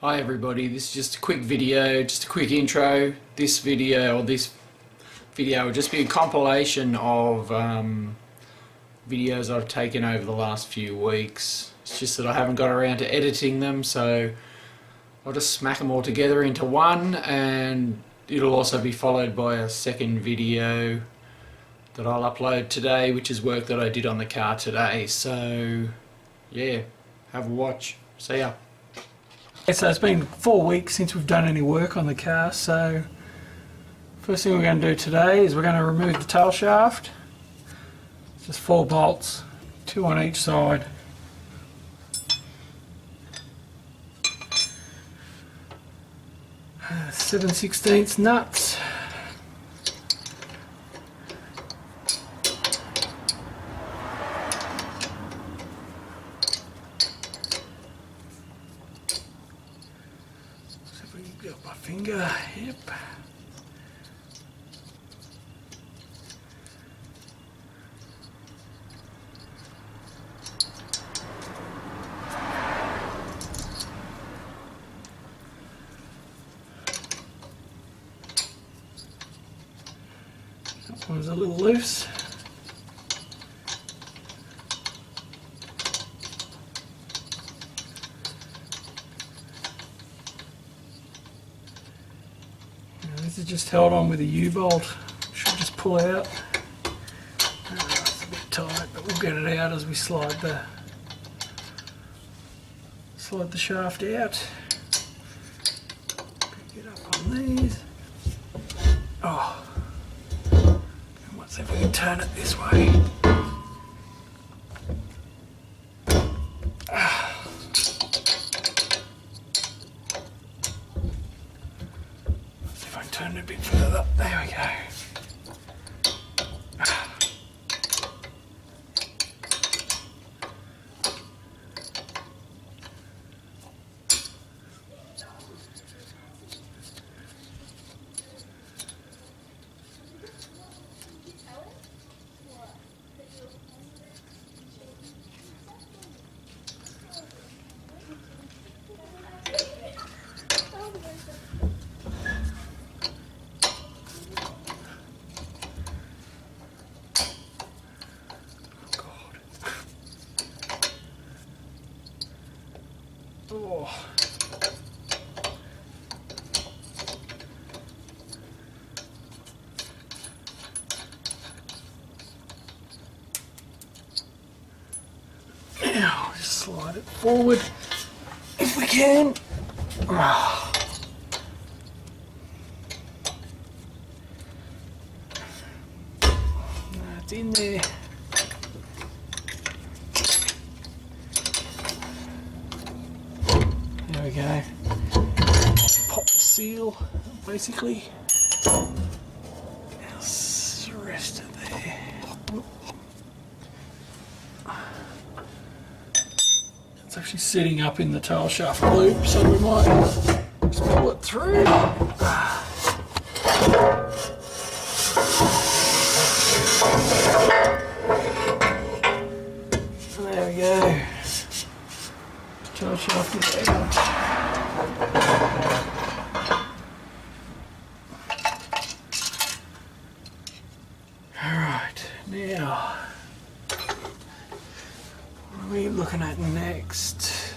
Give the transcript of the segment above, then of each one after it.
Hi everybody, this is just a quick video, just a quick intro. This video will just be a compilation of videos I've taken over the last few weeks. It's just that I haven't got around to editing them, so I'll just smack them all together into one, and it'll also be followed by a second video that I'll upload today, which is work that I did on the car today. So yeah, have a watch. See ya. So it's been 4 weeks since we've done any work on the car, so first thing we're going to do today is we're going to remove the tail shaft. It's just 4 bolts, 2 on each side. Uh, 7/16 nuts. Got my finger, yep. That one's a little loose. This is just held on with a U-bolt. Should just pull out. It's a bit tight, but we'll get it out as we slide the shaft out. Pick it up on these. Oh, and let's see if we can turn it this way. Turn it a bit further. There we go. Oh. Now just slide it forward if we can. Oh. That's in there. There we go. Pop the seal, basically. Now rest it there. It's actually sitting up in the tail shaft loop, so we might just pull it through. There we go. Tail shaft is out. Alright, now what are we looking at next?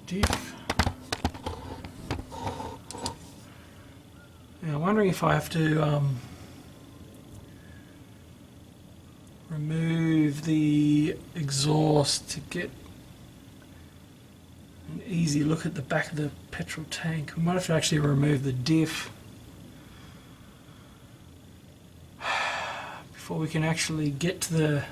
Diff. Now I'm wondering if I have to remove the exhaust to get an easy look at the back of the petrol tank. We might have to actually remove the diff before we can actually get to the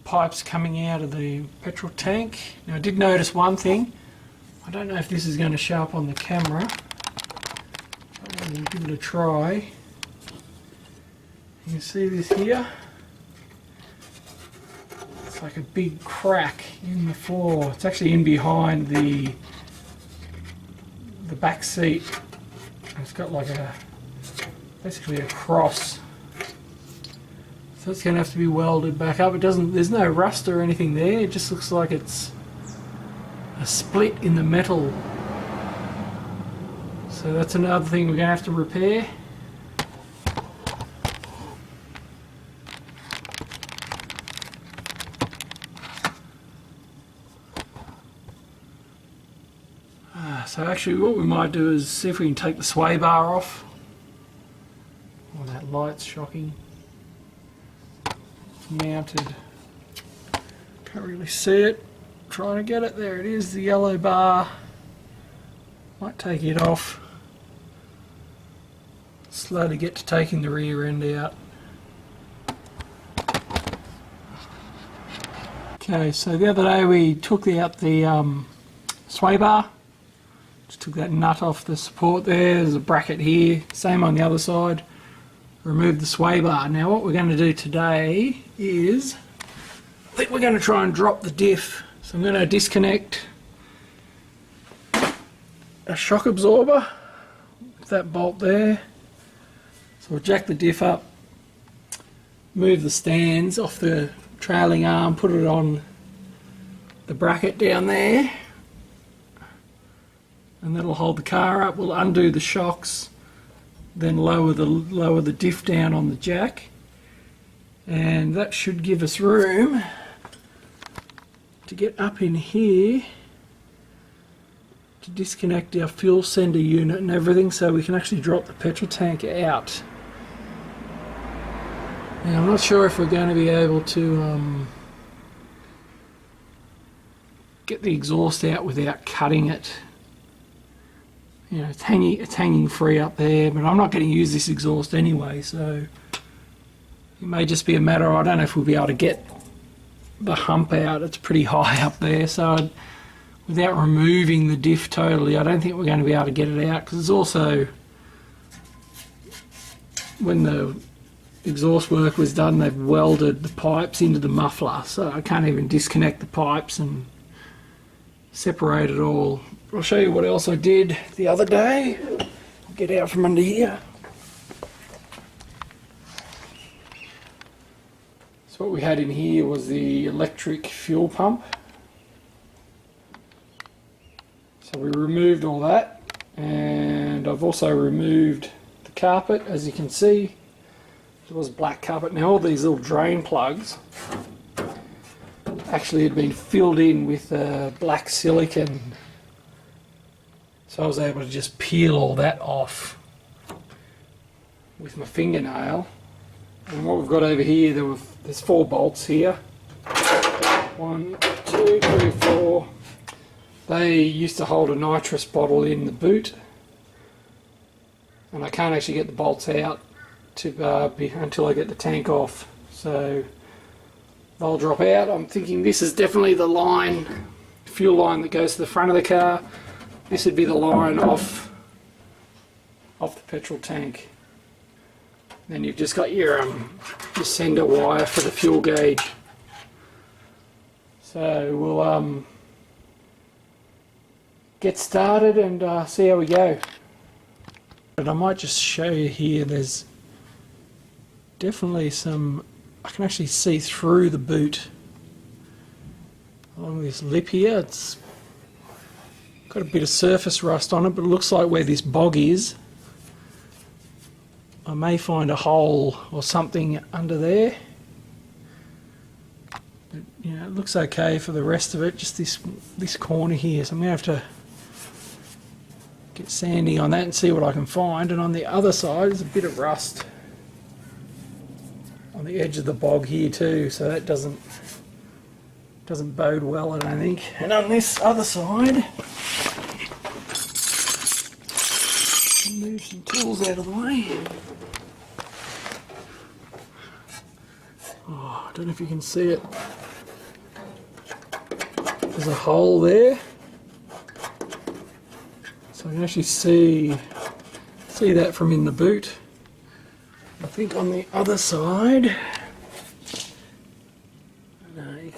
pipes coming out of the petrol tank. Now I did notice one thing. I don't know if this is going to show up on the camera. I'm going to give it a try. You can see this here. It's like a big crack in the floor. It's actually in behind the back seat. it's got like basically a cross. So it's going to have to be welded back up. There's no rust or anything there. It just looks like it's a split in the metal. So that's another thing we're going to have to repair. So actually what we might do is see if we can take the sway bar off. Oh, that light's shocking. It's mounted. Can't really see it. Trying to get it. There it is, the yellow bar. Might take it off. Slowly get to taking the rear end out. Okay, so the other day we took out the sway bar. Just took that nut off the support there. There's a bracket here. Same on the other side. Remove the sway bar. Now what we're going to do today is, I think we're going to try and drop the diff. So I'm going to disconnect a shock absorber with that bolt there. So we'll jack the diff up, move the stands off the trailing arm, put it on the bracket down there, and that'll hold the car up. We'll undo the shocks, then lower the diff down on the jack, and that should give us room to get up in here to disconnect our fuel sender unit and everything, so we can actually drop the petrol tank out. Now I'm not sure if we're going to be able to get the exhaust out without cutting it. You know, it's hanging free up there, but I'm not going to use this exhaust anyway, so it may just be a matter of, I don't know if we'll be able to get the hump out. It's pretty high up there, so without removing the diff totally, I don't think we're going to be able to get it out, because it's also, when the exhaust work was done, they've welded the pipes into the muffler, so I can't even disconnect the pipes and separate it all. I'll show you what else I did the other day. I'll get out from under here. So what we had in here was the electric fuel pump. So we removed all that, and I've also removed the carpet. As you can see, it was black carpet. Now all these little drain plugs actually had been filled in with black silicone. So I was able to just peel all that off with my fingernail. And what we've got over here, there's 4 bolts here. 1, 2, 3, 4. They used to hold a nitrous bottle in the boot, and I can't actually get the bolts out until I get the tank off. So they'll drop out. I'm thinking this is definitely the fuel line that goes to the front of the car. This would be the line off the petrol tank. Then you've just got your sender wire for the fuel gauge. So we'll get started and see how we go. But I might just show you here, there's definitely I can actually see through the boot along this lip here. It's got a bit of surface rust on it, but it looks like where this bog is, I may find a hole or something under there. But, you know, it looks okay for the rest of it, just this corner here. So I'm going to have to get sanding on that and see what I can find. And on the other side there's a bit of rust on the edge of the bog here too, so that doesn't bode well, I don't think. And on this other side, move some tools out of the way. Oh, I don't know if you can see it. There's a hole there, so I can actually see that from in the boot. I think on the other side, there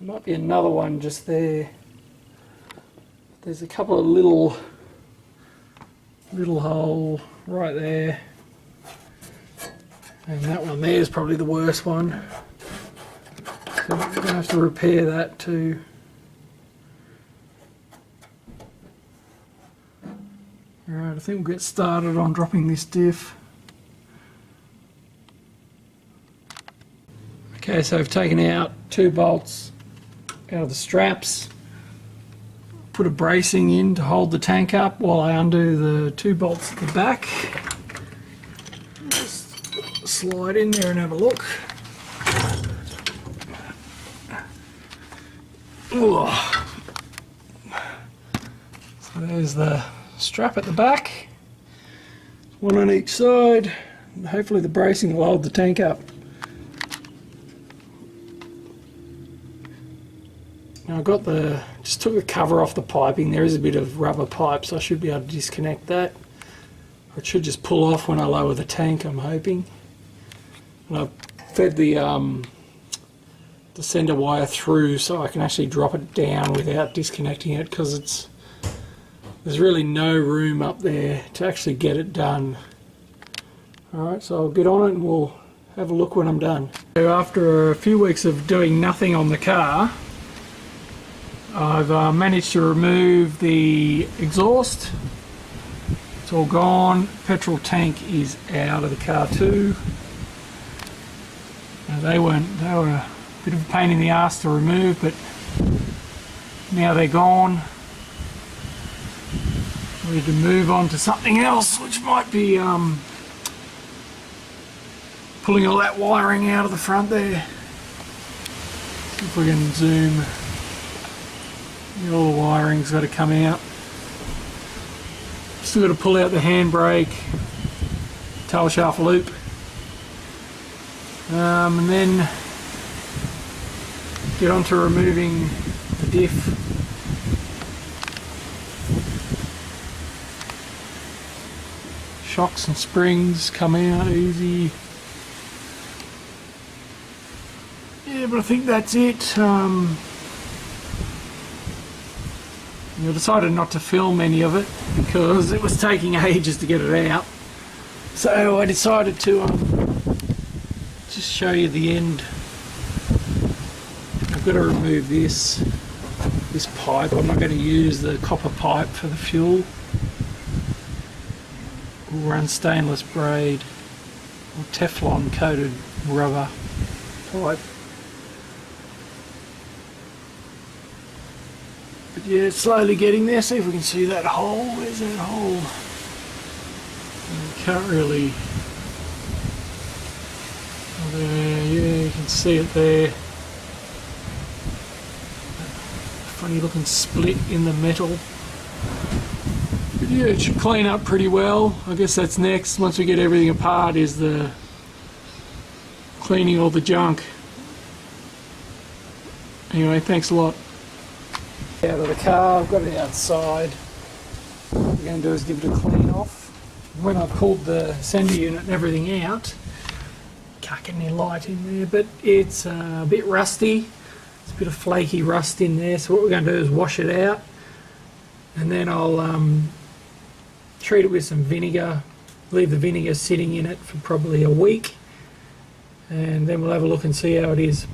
might be another one just there. There's a couple of little Little hole right there. And that one there is probably the worst one. So we're going to have to repair that too. Alright, I think we'll get started on dropping this diff. Okay, so I've taken out 2 bolts out of the straps, put a bracing in to hold the tank up while I undo the 2 bolts at the back. Just slide in there and have a look. Ooh. So there's the strap at the back, one on each side, and hopefully the bracing will hold the tank up. Now I just took the cover off the piping. There is a bit of rubber pipe, so I should be able to disconnect that. Or it should just pull off when I lower the tank, I'm hoping. And I've fed the sender wire through so I can actually drop it down without disconnecting it, because there's really no room up there to actually get it done. Alright, so I'll get on it and we'll have a look when I'm done. So after a few weeks of doing nothing on the car, I've managed to remove the exhaust. It's all gone. Petrol tank is out of the car too. Now they were a bit of a pain in the ass to remove, but now they're gone. We need to move on to something else, which might be pulling all that wiring out of the front there. See if we can zoom. All the wiring's got to come out. Still got to pull out the handbrake, tail shaft loop, and then get on to removing the diff. Shocks and springs come out easy. Yeah, but I think that's it. I decided not to film any of it because it was taking ages to get it out. So I decided to just show you the end. I've got to remove this pipe. I'm not going to use the copper pipe for the fuel. We'll run stainless braid or Teflon coated rubber pipe. But yeah, it's slowly getting there. See if we can see that hole. Where's that hole? You can't really. Oh, there, yeah, you can see it there. Funny looking split in the metal. But yeah, it should clean up pretty well. I guess that's next. Once we get everything apart, is the cleaning all the junk. Anyway, thanks a lot. Out of the car, I've got it outside. What we're going to do is give it a clean off. When I pulled the sender unit and everything out, can't get any light in there, but it's a bit rusty. There's a bit of flaky rust in there, so what we're going to do is wash it out, and then I'll treat it with some vinegar, leave the vinegar sitting in it for probably a week, and then we'll have a look and see how it is.